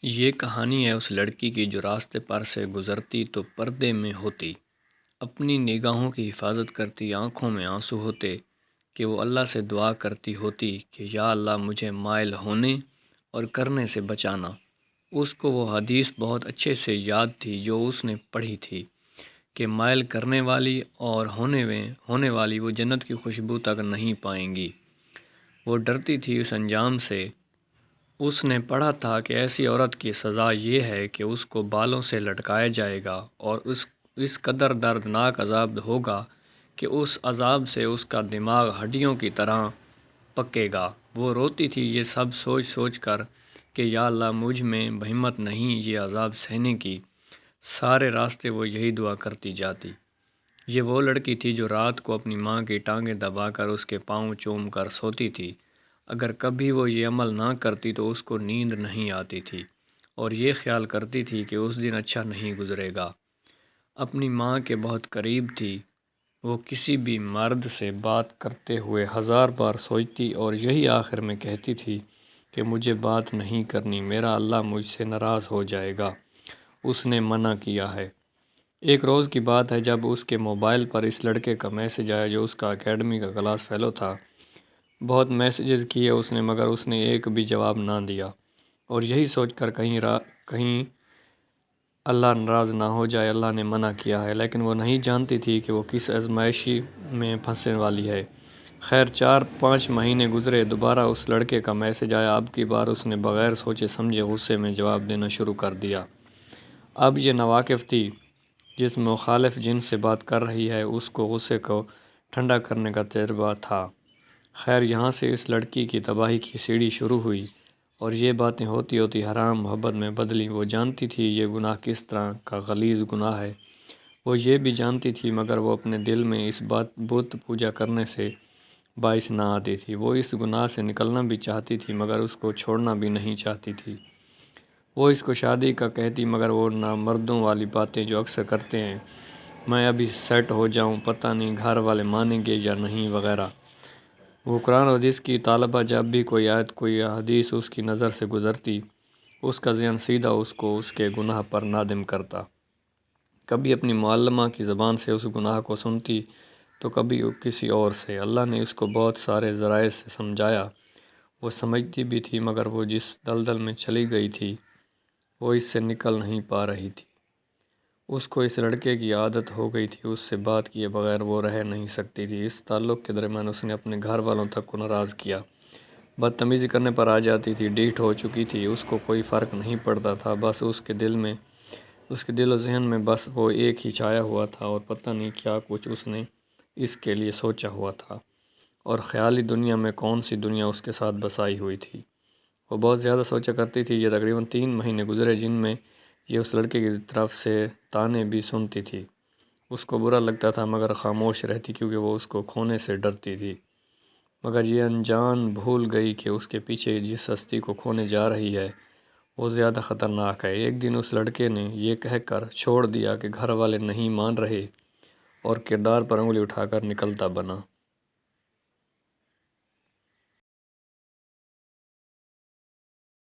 یہ کہانی ہے اس لڑکی کی جو راستے پر سے گزرتی تو پردے میں ہوتی، اپنی نگاہوں کی حفاظت کرتی، آنکھوں میں آنسو ہوتے کہ وہ اللہ سے دعا کرتی ہوتی کہ یا اللہ مجھے مائل ہونے اور کرنے سے بچانا۔ اس کو وہ حدیث بہت اچھے سے یاد تھی جو اس نے پڑھی تھی کہ مائل کرنے والی اور ہونے والی وہ جنت کی خوشبو تک نہیں پائیں گی۔ وہ ڈرتی تھی اس انجام سے۔ اس نے پڑھا تھا کہ ایسی عورت کی سزا یہ ہے کہ اس کو بالوں سے لٹکایا جائے گا اور اس قدر دردناک عذاب ہوگا کہ اس عذاب سے اس کا دماغ ہڈیوں کی طرح پکے گا۔ وہ روتی تھی یہ سب سوچ سوچ کر کہ یا اللہ مجھ میں ہمت نہیں یہ عذاب سہنے کی۔ سارے راستے وہ یہی دعا کرتی جاتی۔ یہ وہ لڑکی تھی جو رات کو اپنی ماں کی ٹانگیں دبا کر اس کے پاؤں چوم کر سوتی تھی۔ اگر کبھی وہ یہ عمل نہ کرتی تو اس کو نیند نہیں آتی تھی اور یہ خیال کرتی تھی کہ اس دن اچھا نہیں گزرے گا۔ اپنی ماں کے بہت قریب تھی۔ وہ کسی بھی مرد سے بات کرتے ہوئے 1000 بار سوچتی اور یہی آخر میں کہتی تھی کہ مجھے بات نہیں کرنی، میرا اللہ مجھ سے ناراض ہو جائے گا، اس نے منع کیا ہے۔ ایک روز کی بات ہے جب اس کے موبائل پر اس لڑکے کا میسج آیا جو اس کا اکیڈمی کا کلاس فیلو تھا۔ بہت میسیجز کیے اس نے مگر اس نے ایک بھی جواب نہ دیا اور یہی سوچ کر کہیں اللہ ناراض نہ ہو جائے، اللہ نے منع کیا ہے، لیکن وہ نہیں جانتی تھی کہ وہ کس آزمائشی میں پھنسنے والی ہے۔ خیر 4-5 مہینے گزرے، دوبارہ اس لڑکے کا میسج آیا۔ اب کی بار اس نے بغیر سوچے سمجھے غصے میں جواب دینا شروع کر دیا۔ اب یہ ناواقف تھی جس مخالف جنس سے بات کر رہی ہے، اس کو غصے کو ٹھنڈا کرنے کا تجربہ تھا۔ خیر یہاں سے اس لڑکی کی تباہی کی سیڑھی شروع ہوئی اور یہ باتیں ہوتی ہوتی حرام محبت میں بدلی۔ وہ جانتی تھی یہ گناہ کس طرح کا غلیظ گناہ ہے، وہ یہ بھی جانتی تھی مگر وہ اپنے دل میں اس بت پوجا کرنے سے باعث نہ آتی تھی۔ وہ اس گناہ سے نکلنا بھی چاہتی تھی مگر اس کو چھوڑنا بھی نہیں چاہتی تھی۔ وہ اس کو شادی کا کہتی مگر وہ نامردوں والی باتیں جو اکثر کرتے ہیں، میں ابھی سیٹ ہو جاؤں، پتہ نہیں گھر والے مانیں گے یا نہیں وغیرہ۔ وہ قرآن و حدیث کی طالبہ، جب بھی کوئی آیت کوئی حدیث اس کی نظر سے گزرتی اس کا ذہن سیدھا اس کو اس کے گناہ پر نادم کرتا۔ کبھی اپنی معلمہ کی زبان سے اس گناہ کو سنتی تو کبھی کسی اور سے۔ اللہ نے اس کو بہت سارے ذرائع سے سمجھایا، وہ سمجھتی بھی تھی مگر وہ جس دلدل میں چلی گئی تھی وہ اس سے نکل نہیں پا رہی تھی۔ اس کو اس لڑکے کی عادت ہو گئی تھی، اس سے بات کیے بغیر وہ رہ نہیں سکتی تھی۔ اس تعلق کے درمیان اس نے اپنے گھر والوں تک کو ناراض کیا۔ بدتمیزی کرنے پر آ جاتی تھی، ڈیٹھ ہو چکی تھی، اس کو کوئی فرق نہیں پڑتا تھا، بس اس کے دل و ذہن میں بس وہ ایک ہی چھایا ہوا تھا اور پتہ نہیں کیا کچھ اس نے اس کے لیے سوچا ہوا تھا اور خیالی دنیا میں کون سی دنیا اس کے ساتھ بسائی ہوئی تھی۔ وہ بہت زیادہ سوچا کرتی تھی۔ یہ تقریباً 3 مہینے گزرے جن میں یہ اس لڑکے کی طرف سے طعنے بھی سنتی تھی۔ اس کو برا لگتا تھا مگر خاموش رہتی کیونکہ وہ اس کو کھونے سے ڈرتی تھی۔ مگر یہ انجان بھول گئی کہ اس کے پیچھے جس ہستی کو کھونے جا رہی ہے وہ زیادہ خطرناک ہے۔ ایک دن اس لڑکے نے یہ کہہ کر چھوڑ دیا کہ گھر والے نہیں مان رہے اور کردار پر انگلی اٹھا کر نکلتا بنا۔